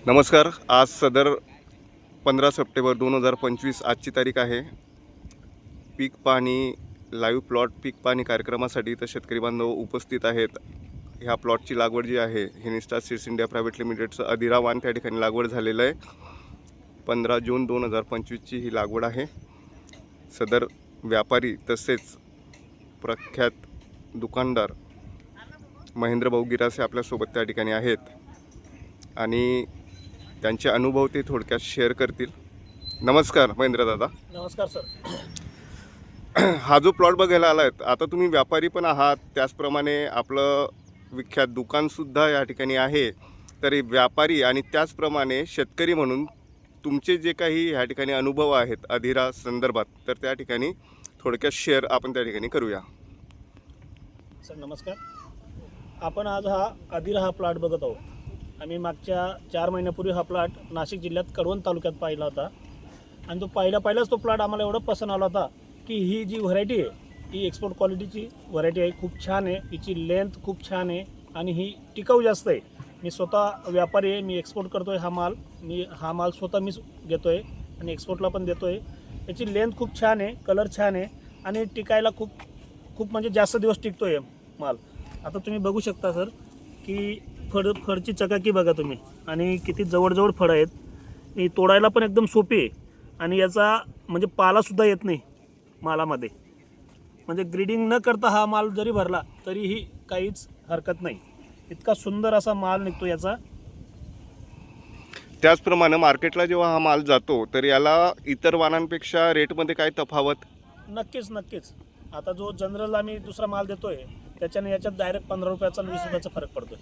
नमस्कार. आज सदर 15 सप्टेंबर 2025 आजची तारीख आहे. पीक पाहणी लाईव्ह प्लॉट पीक पाहणी कार्यक्रमासाठी तर शेतकरी बांधव उपस्थित आहेत. ह्या प्लॉटची लागवड जी आहे हिनिस्टार सीड्स इंडिया प्रायव्हेट लिमिटेडचं अधिरा वाण त्या ठिकाणी लागवड झालेलं आहे. 15 जून 2025ची ही लागवड आहे. सदर व्यापारी तसेच प्रख्यात दुकानदार महेंद्र भाऊ गिरासे आपल्यासोबत त्या ठिकाणी आहेत आणि त्यांचे अनुभव ते थोडक्यात शेअर करतील. नमस्कार महेंद्र दादा. नमस्कार सर. हा जो प्लॉट बघायला आला आहे, आता तुम्ही व्यापारी पण आहात, त्याचप्रमाणे आपलं विख्यात दुकानसुद्धा या ठिकाणी आहे. तरी व्यापारी आणि त्याचप्रमाणे शेतकरी म्हणून तुमचे जे काही ह्या ठिकाणी अनुभव आहेत अधिरा संदर्भात, तर त्या ठिकाणी थोडक्यात शेअर आपण त्या ठिकाणी करूया. सर नमस्कार. आपण आज हा अधिरा हा प्लॉट बघत आहोत. आम्ही मागच्या 4 महिन्यापूर्वी हा प्लॉट नाशिक जिल्ह्यात कळवण तालुक्यात पाहिला होता आणि तो पहिलाच तो प्लॉट आम्हाला एवढं पसंत आला होता की ही जी व्हरायटी आहे ही एक्सपोर्ट क्वालिटीची व्हरायटी आहे. खूप छान आहे, हिची लेंथ खूप छान आहे आणि ही टिकाऊ जास्त आहे. मी स्वतः व्यापारी आहे, मी एक्सपोर्ट करतो आहे हा माल स्वतः मी घेतो आहे आणि एक्सपोर्टला पण देतो आहे. याची लेंथ खूप छान आहे, कलर छान आहे आणि टिकायला खूप म्हणजे जास्त दिवस टिकतो आहे माल. आता तुम्ही बघू शकता सर की फळची चकाकी बघा तुम्ही आणि किती जवळजवळ फळं आहेत. ही तोडायला पण एकदम सोपी आहे आणि याचा म्हणजे पालासुद्धा येत नाही मालामध्ये. म्हणजे ग्रीडिंग न करता हा माल जरी भरला तरीही काहीच हरकत नाही. इतका सुंदर असा माल निघतो याचा. त्याचप्रमाणे मार्केटला जेव्हा हा माल जातो तर याला इतर वाणांपेक्षा रेटमध्ये काय तफावत? नक्कीच. आता जो जनरल आम्ही दुसरा माल देतोय त्याच्याने याच्यात डायरेक्ट 15 रुपयाचा आणि 20 रुपयाचा फरक पडतोय.